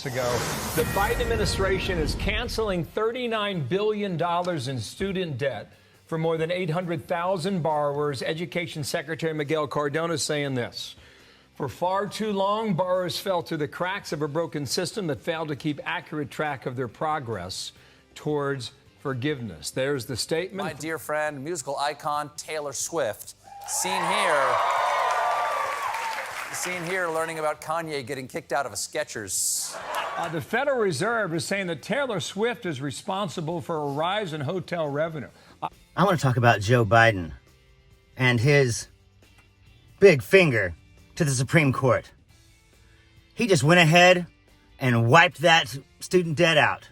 minutes ago, the Biden administration is canceling $39 billion in student debt for more than 800,000 borrowers. Education Secretary Miguel Cardona saying this: for far too long, borrowers fell through the cracks of a broken system that failed to keep accurate track of their progress towards forgiveness. There's the statement. My dear friend, musical icon Taylor Swift, seen here learning about Kanye getting kicked out of a Skechers. The Federal Reserve is saying that Taylor Swift is responsible for a rise in hotel revenue. I want to talk about Joe Biden and his big finger to the Supreme Court. He just went ahead and wiped that student debt out,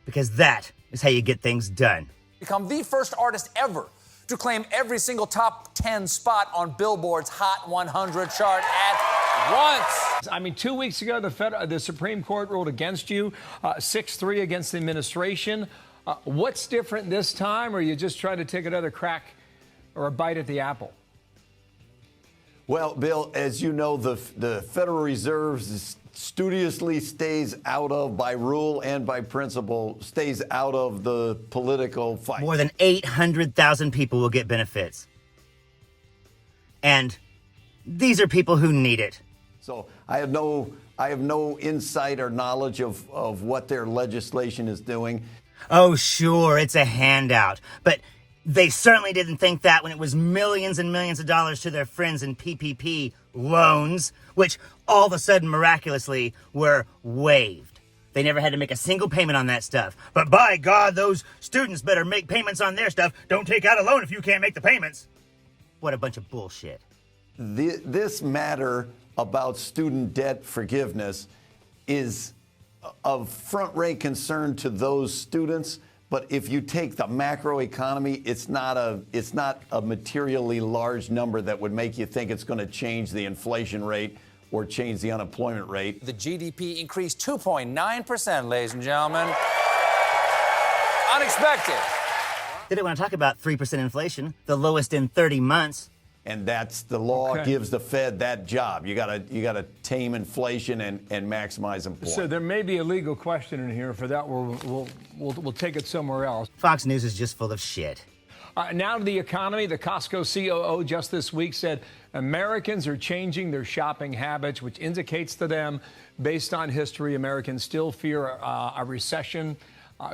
because that is how you get things done. Become the first artist ever to claim every single top 10 spot on Billboard's Hot 100 chart at once. I mean, 2 weeks ago, the Supreme Court ruled against you, 6-3 against the administration. What's different this time, or are you just trying to take another crack or a bite at the apple? Well, Bill, as you know, the Federal Reserve studiously stays out of, by rule and by principle, stays out of the political fight. More than 800,000 people will get benefits. And these are people who need it. So I have no insight or knowledge of what their legislation is doing. Oh, sure, it's a handout. But they certainly didn't think that when it was millions and millions of dollars to their friends in PPP loans, which all of a sudden miraculously were waived. They never had to make a single payment on that stuff. But by God, those students better make payments on their stuff. Don't take out a loan if you can't make the payments. What a bunch of bullshit. This matter about student debt forgiveness is of front-rate concern to those students. But if you take the macroeconomy, it's not a materially large number that would make you think it's going to change the inflation rate or change the unemployment rate. The GDP increased 2.9%, ladies and gentlemen. Unexpected. They didn't want to talk about 3% inflation, the lowest in 30 months. And that's the law. Okay. Gives the Fed that job. You gotta tame inflation and maximize employment. So there may be a legal question in here. For that, we'll take it somewhere else. Fox News is just full of shit. Now to the economy. The Costco COO just this week said Americans are changing their shopping habits, which indicates to them, based on history, Americans still fear a recession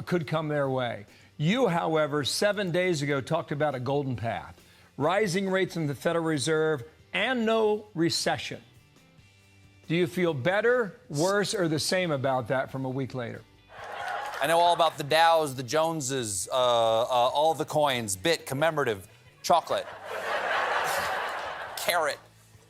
could come their way. You, however, 7 days ago talked about a golden path. Rising rates in the Federal Reserve and no recession. Do you feel better, worse, or the same about that from a week later? I know all about the Dows, the Joneses, all the coins, bit, commemorative, chocolate, carrot.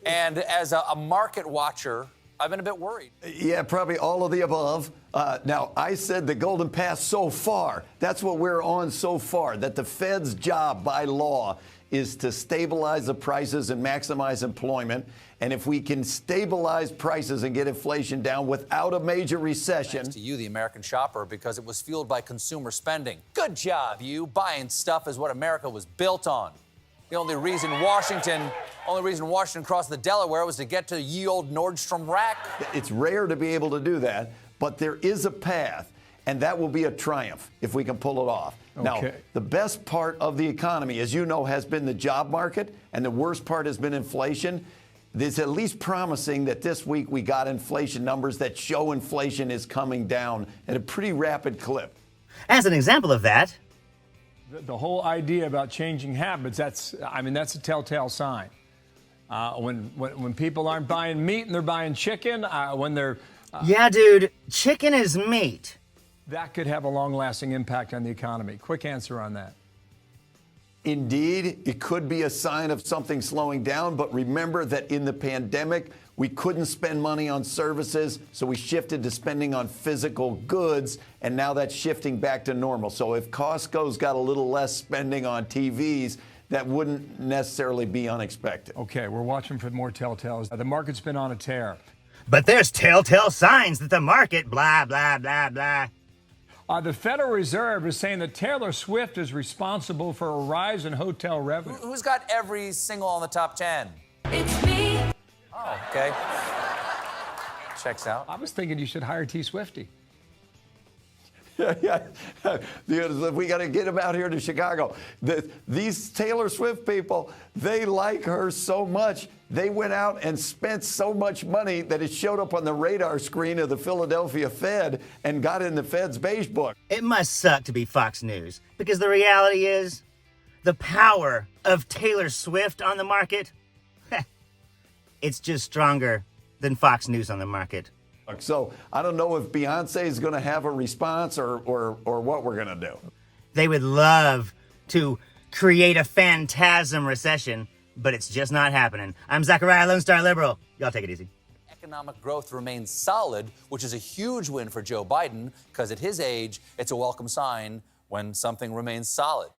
And as a market watcher, I've been a bit worried. Yeah, probably all of the above. Now, I said the golden path so far. That's what we're on so far, that the Fed's job by law is to stabilize the prices and maximize employment. And if we can stabilize prices and get inflation down without a major recession. Thanks to you, the American shopper, because it was fueled by consumer spending. Good job, you. Buying stuff is what America was built on. The only reason Washington crossed the Delaware was to get to ye old Nordstrom Rack. It's rare to be able to do that, but there is a path, and that will be a triumph if we can pull it off. Okay. Now, the best part of the economy, as you know, has been the job market, and the worst part has been inflation. It's at least promising that this week we got inflation numbers that show inflation is coming down at a pretty rapid clip. As an example of that, The whole idea about changing habits, that's a telltale sign. When people aren't buying meat and they're buying chicken, when they're... yeah, dude, chicken is meat. That could have a long-lasting impact on the economy. Quick answer on that. Indeed, it could be a sign of something slowing down, but remember that in the pandemic, we couldn't spend money on services, so we shifted to spending on physical goods, and now that's shifting back to normal. So if Costco's got a little less spending on TVs, that wouldn't necessarily be unexpected. Okay, we're watching for more telltales. The market's been on a tear. But there's telltale signs that the market, blah, blah, blah, blah. The Federal Reserve is saying that Taylor Swift is responsible for a rise in hotel revenue. Who's got every single on the top 10? It's me. Oh, okay. checks out. I was thinking you should hire T. Swifty. Yeah, we got to get him out here to Chicago. These Taylor Swift people, they like her so much. They went out and spent so much money that it showed up on the radar screen of the Philadelphia Fed and got in the Fed's beige book. It must suck to be Fox News, because the reality is, the power of Taylor Swift on the market, it's just stronger than Fox News on the market. So I don't know if Beyonce is going to have a response or what we're going to do. They would love to create a phantasm recession, but it's just not happening. I'm Zachariah Lone Star Liberal. Y'all take it easy. Economic growth remains solid, which is a huge win for Joe Biden, because at his age, it's a welcome sign when something remains solid.